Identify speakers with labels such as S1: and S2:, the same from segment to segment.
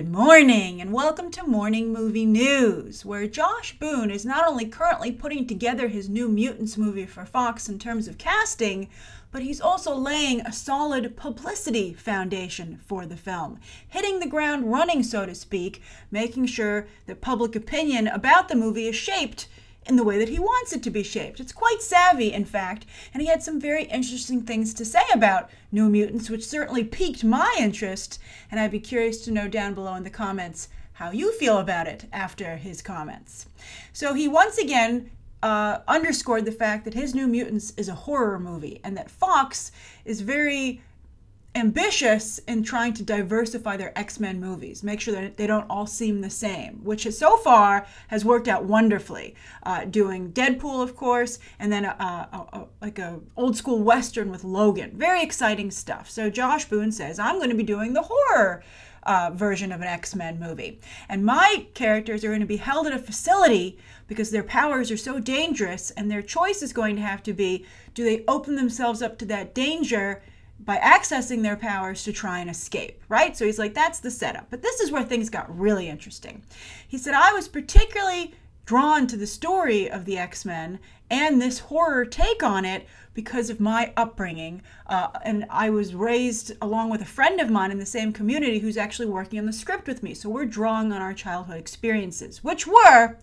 S1: Good morning and welcome to Morning Movie News, where Josh Boone is not only currently putting together his new Mutants movie for Fox in terms of casting, but he's also laying a solid publicity foundation for the film, hitting the ground running, so to speak, making sure that public opinion about the movie is shaped in the way that he wants it to be shaped. It's quite savvy, in fact, and he had some very interesting things to say about New Mutants, which certainly piqued my interest, and I'd be curious to know down below in the comments how you feel about it after his comments. So he once again underscored the fact that his New Mutants is a horror movie, and that Fox is very ambitious in trying to diversify their X-Men movies, make sure that they don't all seem the same, which has, so far has worked out wonderfully. Doing Deadpool, of course, and then like a old school Western with Logan. Very exciting stuff. So Josh Boone says, I'm going to be doing the horror version of an X-Men movie. And my characters are going to be held at a facility because their powers are so dangerous, and their choice is going to have to be, do they open themselves up to that danger by accessing their powers to try and escape, right? So he's like, that's the setup. But this is where things got really interesting. He said, I was particularly drawn to the story of the X-Men and this horror take on it because of my upbringing. And I was raised along with a friend of mine in the same community who's actually working on the script with me. So we're drawing on our childhood experiences, which were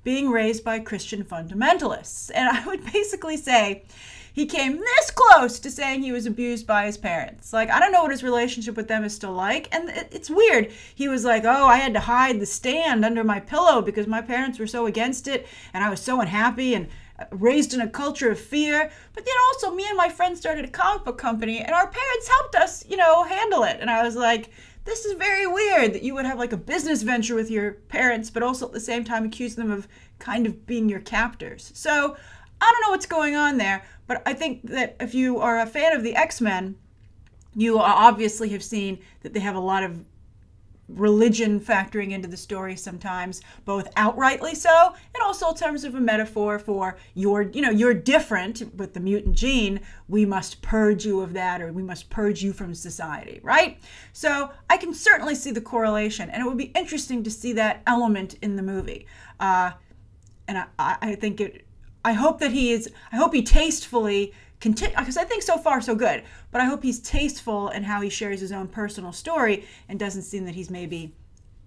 S1: being raised by Christian fundamentalists. And I would basically say, he came this close to saying he was abused by his parents. Like, I don't know what his relationship with them is still like. And it's weird. He was like, oh, I had to hide the stand under my pillow because my parents were so against it. And I was so unhappy and raised in a culture of fear. But then also, me and my friend started a comic book company, and our parents helped us, handle it. And I was like, this is very weird that you would have like a business venture with your parents, but also at the same time accuse them of kind of being your captors. So I don't know what's going on there, but I think that if you are a fan of the X-Men, you obviously have seen that they have a lot of religion factoring into the story sometimes, both outrightly so, and also in terms of a metaphor for you're different with the mutant gene, we must purge you of that, or we must purge you from society, right? So I can certainly see the correlation, and it would be interesting to see that element in the movie. And I think I hope he tastefully continue, because I think so far so good, but I hope he's tasteful in how he shares his own personal story and doesn't seem that he's maybe,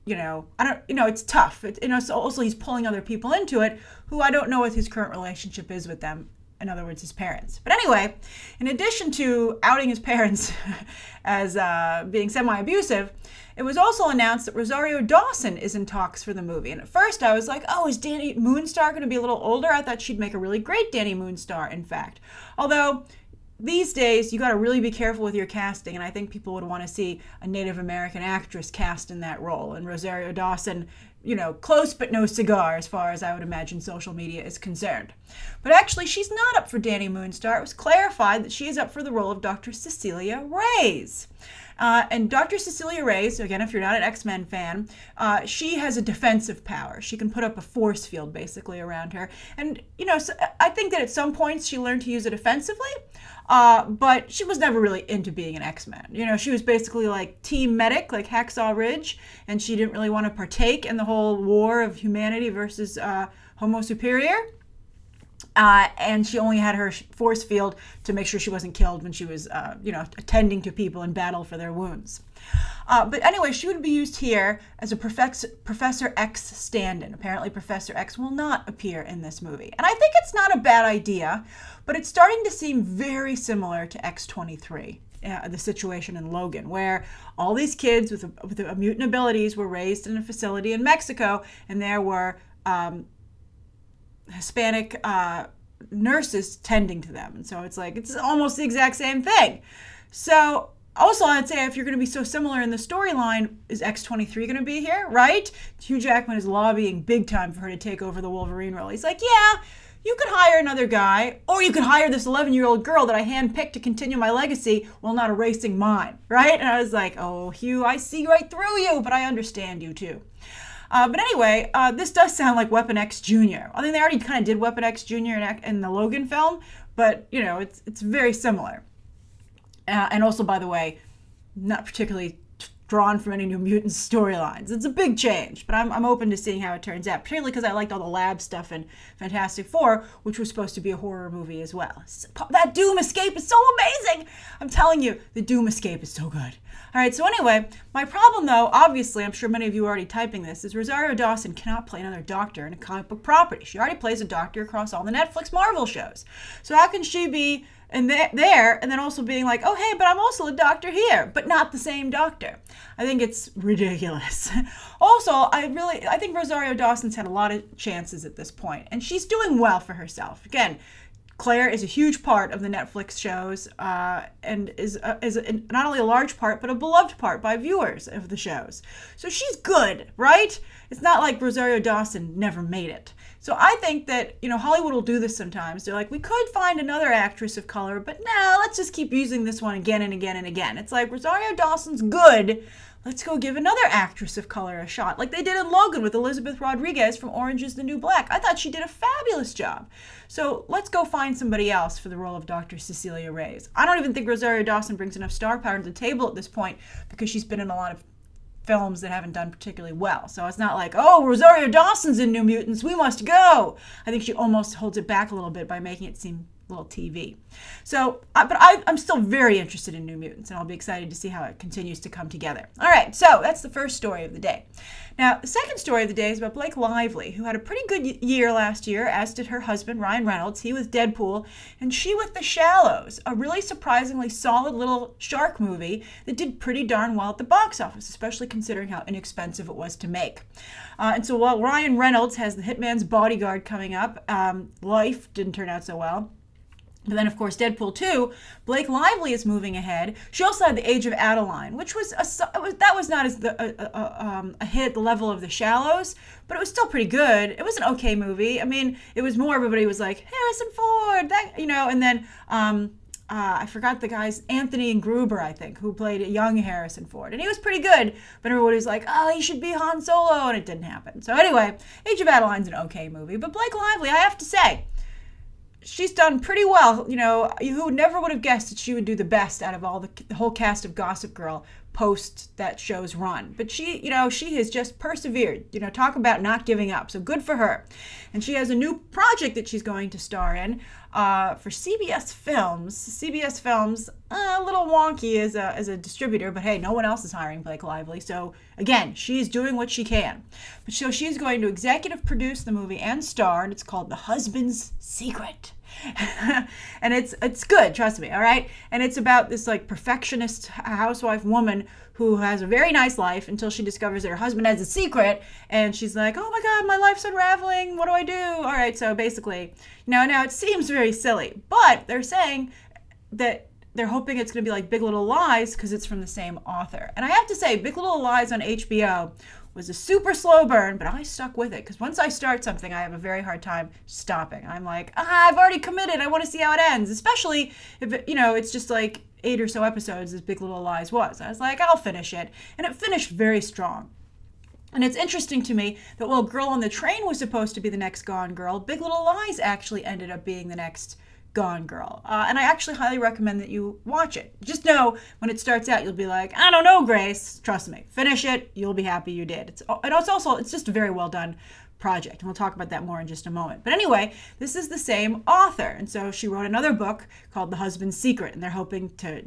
S1: it's tough. So also he's pulling other people into it who I don't know what his current relationship is with them. In other words, his parents. But anyway, in addition to outing his parents as being semi-abusive, it was also announced that Rosario Dawson is in talks for the movie. And at first I was like, oh, is Danny Moonstar going to be a little older? I thought she'd make a really great Danny Moonstar, in fact. Although these days, you got to really be careful with your casting, and I think people would want to see a Native American actress cast in that role. And Rosario Dawson, close but no cigar as far as I would imagine social media is concerned. But actually, she's not up for Danny Moonstar. It was clarified that she is up for the role of Dr. Cecilia Reyes. And Dr. Cecilia Reyes, again, if you're not an X-Men fan, she has a defensive power. She can put up a force field basically around her. And, so I think that at some points she learned to use it offensively, but she was never really into being an X-Men. She was basically like team medic, like Hacksaw Ridge, and she didn't really want to partake in the whole war of humanity versus Homo Superior. And she only had her force field to make sure she wasn't killed when she was, attending to people in battle for their wounds. But anyway, she would be used here as a Professor X stand-in. Apparently, Professor X will not appear in this movie. And I think it's not a bad idea, but it's starting to seem very similar to X-23. The situation in Logan, where all these kids with mutant abilities were raised in a facility in Mexico, and there were Hispanic nurses tending to them. And so it's almost the exact same thing. So also I'd say if you're going to be so similar in the storyline, is X-23 going to be here, right? Hugh Jackman is lobbying big time for her to take over the Wolverine role. He's like, yeah, you could hire another guy, or you could hire this 11-year-old girl that I handpicked to continue my legacy while not erasing mine, right? And I was like, oh, Hugh, I see right through you, but I understand you too. But anyway, this does sound like Weapon X Jr. I think they already kind of did Weapon X Jr. in the Logan film, but, it's very similar. And also, by the way, not particularly drawn from any New Mutants storylines. It's a big change, but I'm open to seeing how it turns out, particularly because I liked all the lab stuff in Fantastic Four, which was supposed to be a horror movie as well. That Doom escape is so amazing! I'm telling you, the Doom escape is so good. All right, so anyway, my problem though, obviously, I'm sure many of you are already typing this, is Rosario Dawson cannot play another Doctor in a comic book property. She already plays a Doctor across all the Netflix Marvel shows. So how can she be there and then also being like, oh, hey, but I'm also a Doctor here, but not the same Doctor? I think it's ridiculous. Also, I think Rosario Dawson's had a lot of chances at this point, and she's doing well for herself. Again, Claire is a huge part of the Netflix shows and is not only a large part, but a beloved part by viewers of the shows. So she's good, right? It's not like Rosario Dawson never made it. So I think that, Hollywood will do this sometimes. They're like, we could find another actress of color, but no, let's just keep using this one again and again and again. It's like, Rosario Dawson's good. Let's go give another actress of color a shot, like they did in Logan with Elizabeth Rodriguez from Orange is the New Black. I thought she did a fabulous job. So let's go find somebody else for the role of Dr. Cecilia Reyes. I don't even think Rosario Dawson brings enough star power to the table at this point because she's been in a lot of films that haven't done particularly well. So it's not like, oh, Rosario Dawson's in New Mutants, we must go. I think she almost holds it back a little bit by making it seem little TV. So, but I'm still very interested in New Mutants, and I'll be excited to see how it continues to come together. All right, so that's the first story of the day. Now, the second story of the day is about Blake Lively, who had a pretty good year last year, as did her husband, Ryan Reynolds. He with Deadpool, and she with The Shallows, a really surprisingly solid little shark movie that did pretty darn well at the box office, especially considering how inexpensive it was to make. And so while Ryan Reynolds has The Hitman's Bodyguard coming up, Life didn't turn out so well. But then, of course, Deadpool 2, Blake Lively is moving ahead. She also had The Age of Adeline, which was that was not as a hit at the level of The Shallows, but it was still pretty good. It was an okay movie. I mean, it was more everybody was like, Harrison Ford, and then I forgot the guy's, Anthony Gruber, I think, who played a young Harrison Ford. And he was pretty good, but everybody was like, oh, he should be Han Solo, and it didn't happen. So anyway, Age of Adeline's an okay movie. But Blake Lively, I have to say, she's done pretty well. Who never would have guessed that she would do the best out of all the whole cast of Gossip Girl post that show's run. But she has just persevered. Talk about not giving up. So good for her. And she has a new project that she's going to star in for CBS Films. CBS Films, a little wonky as a distributor, but hey, no one else is hiring Blake Lively. So again, she's doing what she can. But so she's going to executive produce the movie and star, and it's called The Husband's Secret. And it's good, trust me, all right? And it's about this like perfectionist housewife woman who has a very nice life until she discovers that her husband has a secret, and she's like, oh my God, my life's unraveling, what do I do? All right, so basically, now it seems very silly, but they're saying that they're hoping it's going to be like Big Little Lies because it's from the same author. And I have to say, Big Little Lies on HBO was a super slow burn, but I stuck with it because once I start something, I have a very hard time stopping. I'm like, I've already committed. I want to see how it ends, especially if it's just like 8 or so episodes as Big Little Lies was. I was like, I'll finish it, and it finished very strong. And it's interesting to me that while Girl on the Train was supposed to be the next Gone Girl, Big Little Lies actually ended up being the next Gone Girl. And I actually highly recommend that you watch it. Just know when it starts out, you'll be like, I don't know, Grace. Trust me. Finish it. You'll be happy you did. It's just a very well done project. And we'll talk about that more in just a moment. But anyway, this is the same author. And so she wrote another book called The Husband's Secret. And they're hoping to,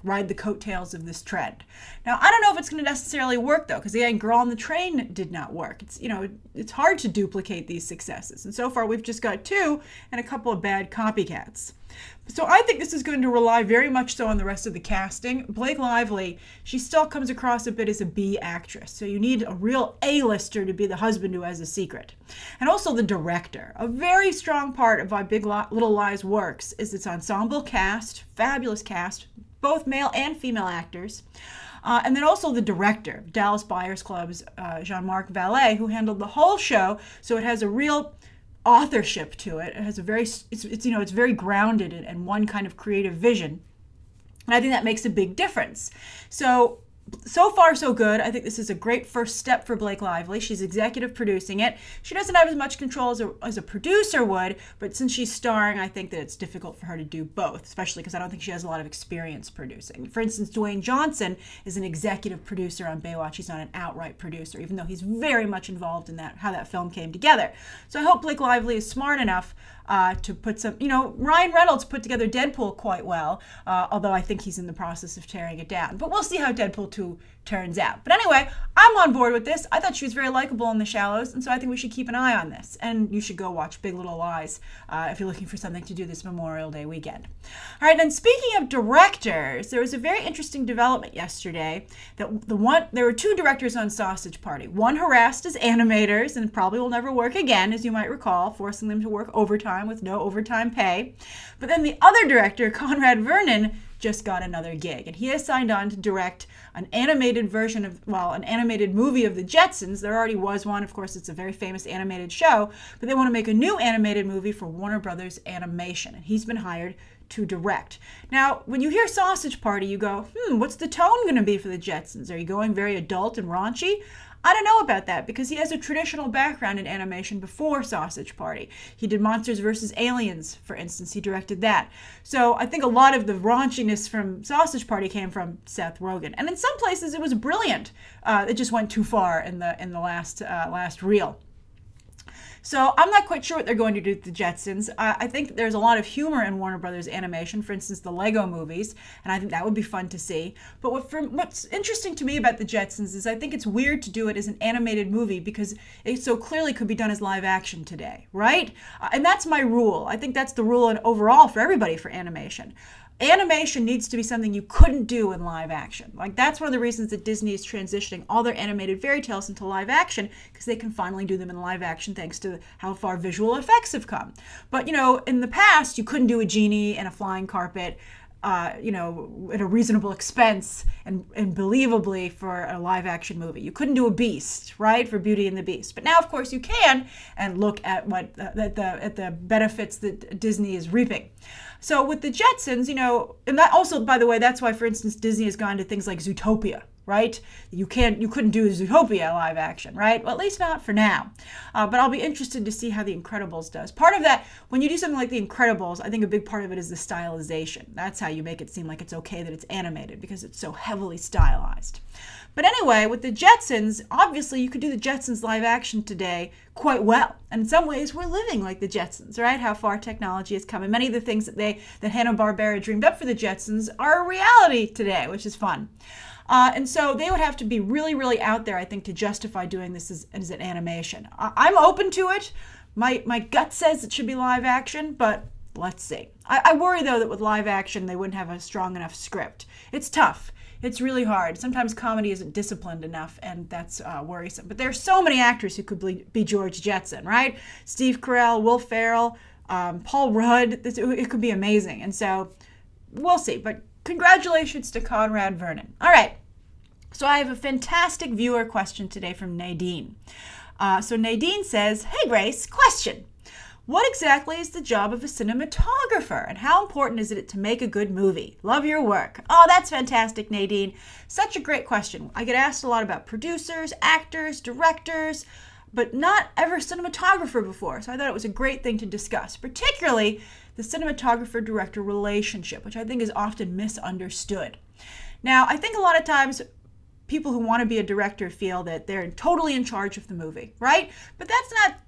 S1: ride the coattails of this trend. Now, I don't know if it's going to necessarily work, though, because again, Girl on the Train did not work. It's hard to duplicate these successes. And so far, we've just got 2 and a couple of bad copycats. So I think this is going to rely very much so on the rest of the casting. Blake Lively, she still comes across a bit as a B actress. So you need a real A-lister to be the husband who has a secret. And also the director. A very strong part of why Big Little Lies works is its ensemble cast, fabulous cast, both male and female actors. And then also the director, Dallas Buyers Club's Jean-Marc Vallée, who handled the whole show. So it has a real authorship to it. It has it's very grounded in one kind of creative vision. And I think that makes a big difference. So so far, so good. I think this is a great first step for Blake Lively. She's executive producing it. She doesn't have as much control as a producer would, but since she's starring, I think that it's difficult for her to do both, especially because I don't think she has a lot of experience producing. For instance, Dwayne Johnson is an executive producer on Baywatch. He's not an outright producer, even though he's very much involved in how that film came together. So I hope Blake Lively is smart enough to put some, Ryan Reynolds put together Deadpool quite well, although I think he's in the process of tearing it down. But we'll see how Deadpool 2 turns out. But anyway, I'm on board with this. I thought she was very likable in The Shallows, and so I think we should keep an eye on this. And you should go watch Big Little Lies if you're looking for something to do this Memorial Day weekend. All right, and speaking of directors, there was a very interesting development yesterday that there were 2 directors on Sausage Party. One harassed his animators and probably will never work again, as you might recall, forcing them to work overtime with no overtime pay. But then the other director, Conrad Vernon, just got another gig, and he has signed on to direct an animated version of, an animated movie of the Jetsons. There already was one. Of course, it's a very famous animated show, but they want to make a new animated movie for Warner Brothers Animation, and he's been hired to direct. Now, when you hear Sausage Party, you go, what's the tone going to be for the Jetsons? Are you going very adult and raunchy? I don't know about that, because he has a traditional background in animation before Sausage Party. He did Monsters vs. Aliens, for instance. He directed that. So I think a lot of the raunchiness from Sausage Party came from Seth Rogen. And in some places, it was brilliant. It just went too far in the last reel. So I'm not quite sure what they're going to do with the Jetsons. I think there's a lot of humor in Warner Brothers Animation, for instance, the Lego movies, and I think that would be fun to see. But what's interesting to me about the Jetsons is I think it's weird to do it as an animated movie because it so clearly could be done as live action today, right? And that's my rule. I think that's the rule overall for everybody for animation. Animation needs to be something you couldn't do in live action. Like, that's one of the reasons that Disney is transitioning all their animated fairy tales into live action, because they can finally do them in live action thanks to how far visual effects have come. But, in the past, you couldn't do a genie and a flying carpet, at a reasonable expense and believably for a live action movie. You couldn't do a beast, right, for Beauty and the Beast. But now, of course, you can, and look at what at the benefits that Disney is reaping. So with the Jetsons, and that also, by the way, that's why, for instance, Disney has gone to things like Zootopia, right? You couldn't do Zootopia live action, right? Well, at least not for now. But I'll be interested to see how The Incredibles does. Part of that, when you do something like The Incredibles, I think a big part of it is the stylization. That's how you make it seem like it's okay that it's animated, because it's so heavily stylized. But anyway, with the Jetsons, obviously you could do the Jetsons live action today quite well. And in some ways, we're living like the Jetsons, right? How far technology has come. And many of the things that Hanna-Barbera dreamed up for the Jetsons are a reality today, which is fun. And so they would have to be really, really out there, I think, to justify doing this as an animation. I'm open to it. My gut says it should be live action, but let's see. I worry, though, that with live action, they wouldn't have a strong enough script. It's tough. It's really hard. Sometimes comedy isn't disciplined enough, and that's worrisome. But there are so many actors who could be George Jetson, right? Steve Carell, Will Ferrell, Paul Rudd. It could be amazing. And so we'll see. But congratulations to Conrad Vernon. All right. So I have a fantastic viewer question today from Nadine. So Nadine says, "Hey Grace, question. What exactly is the job of a cinematographer, and how important is it to make a good movie? Love your work." Oh, that's fantastic, Nadine. Such a great question. I get asked a lot about producers, actors, directors, but not ever cinematographer before. So I thought it was a great thing to discuss, particularly the cinematographer-director relationship, which I think is often misunderstood. Now, I think a lot of times people who want to be a director feel that they're totally in charge of the movie, right? But that's not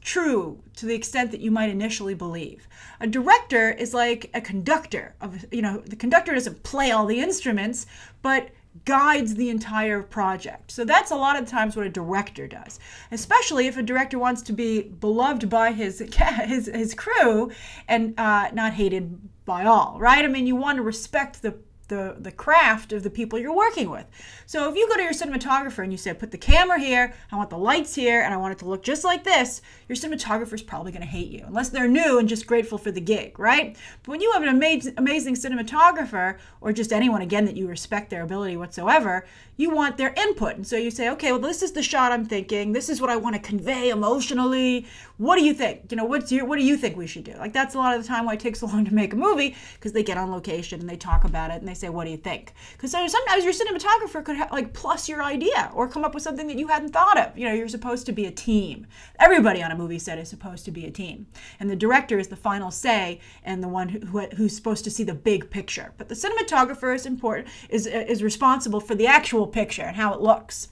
S1: true to the extent that you might initially believe. A director is like a conductor the conductor doesn't play all the instruments, but guides the entire project. So that's a lot of times what a director does, especially if a director wants to be beloved by his crew and not hated by all, right? I mean, you want to respect the craft of the people you're working with. So if you go to your cinematographer and you say, put the camera here, I want the lights here, and I want it to look just like this, your cinematographer's probably going to hate you, unless they're new and just grateful for the gig, right? But when you have an amazing cinematographer, or just anyone, again, that you respect their ability whatsoever, you want their input. And so you say, okay, well, this is the shot I'm thinking. This is what I want to convey emotionally. What do you think? What do you think we should do? Like, that's a lot of the time why it takes so long to make a movie, because they get on location and they talk about it and they say, what do you think? Because sometimes your cinematographer could like plus your idea or come up with something that you hadn't thought of. You're supposed to be a team. Everybody on a movie set is supposed to be a team. And the director is the final say and the one who's supposed to see the big picture. But the cinematographer is responsible for the actual picture and how it looks.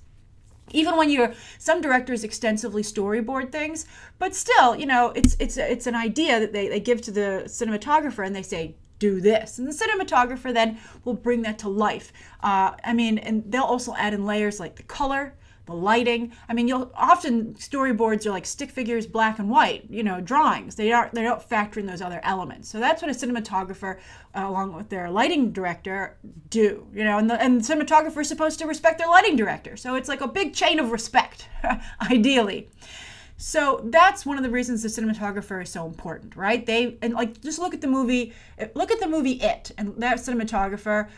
S1: Even when some directors extensively storyboard things, but still, it's an idea that they give to the cinematographer and they say, do this. And the cinematographer then will bring that to life. And they'll also add in layers like the color, the lighting. You'll often, storyboards are like stick figures, black and white, drawings. They don't factor in those other elements. So that's what a cinematographer, along with their lighting director, do. And the cinematographer is supposed to respect their lighting director. So it's like a big chain of respect, ideally. So that's one of the reasons the cinematographer is so important, right? Just look at the movie. Look at the movie It, and that cinematographer,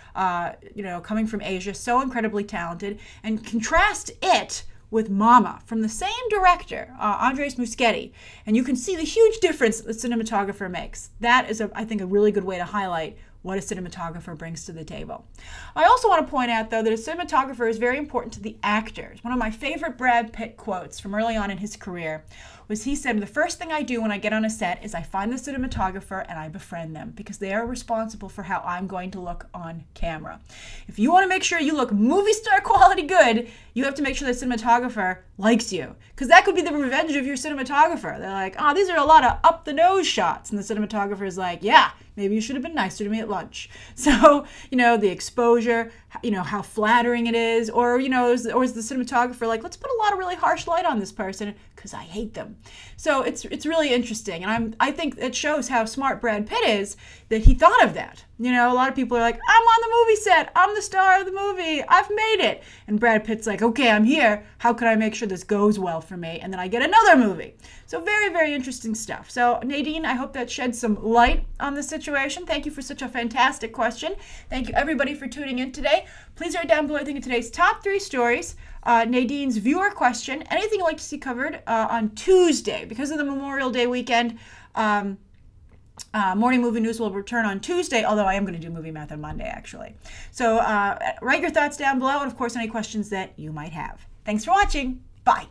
S1: coming from Asia, so incredibly talented, and contrast It with Mama from the same director, Andres Muschietti, and you can see the huge difference that the cinematographer makes. That is, I think, a really good way to highlight what a cinematographer brings to the table. I also want to point out, though, that a cinematographer is very important to the actors. One of my favorite Brad Pitt quotes from early on in his career was he said, the first thing I do when I get on a set is I find the cinematographer and I befriend them because they are responsible for how I'm going to look on camera. If you want to make sure you look movie star quality good, you have to make sure the cinematographer likes you, because that could be the revenge of your cinematographer. They're like, oh, these are a lot of up the nose shots. And the cinematographer is like, yeah, maybe you should have been nicer to me at lunch. So, the exposure, how flattering it is, or is the cinematographer like, let's put a lot of really harsh light on this person because I hate them. So it's really interesting. And I think it shows how smart Brad Pitt is that he thought of that. A lot of people are like, I'm on the movie set. I'm the star of the movie. I've made it. And Brad Pitt's like, okay, I'm here. How can I make sure this goes well for me? And then I get another movie. So very, very interesting stuff. So Nadine, I hope that sheds some light on the situation. Thank you for such a fantastic question. Thank you, everybody, for tuning in today. Please write down below, I think, in today's top 3 stories, Nadine's viewer question, anything you'd like to see covered on Tuesday. Because of the Memorial Day weekend, Morning Movie News will return on Tuesday, although I am going to do Movie Math on Monday, actually. So write your thoughts down below, and of course, any questions that you might have. Thanks for watching. Bye.